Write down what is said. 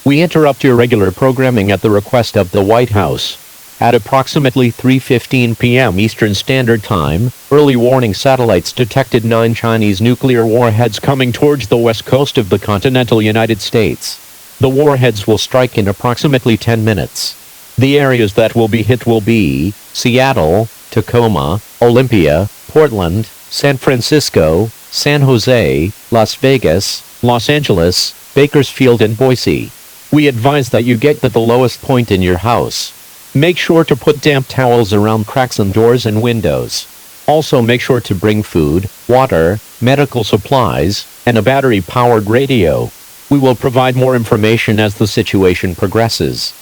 We interrupt your regular programming at the request of the White House. At approximately 3:15 p.m. Eastern Standard Time, early warning satellites detected 9 Chinese nuclear warheads coming towards the west coast of the continental United States. The warheads will strike in approximately 10 minutes. The areas that will be hit will be Seattle, Tacoma, Olympia, Portland, San Francisco, San Jose, Las Vegas, Los Angeles, Bakersfield and Boise. We advise that you get to the lowest point in your house. Make sure to put damp towels around cracks in doors and windows. Also make sure to bring food, water, medical supplies, and a battery-powered radio. We will provide more information as the situation progresses.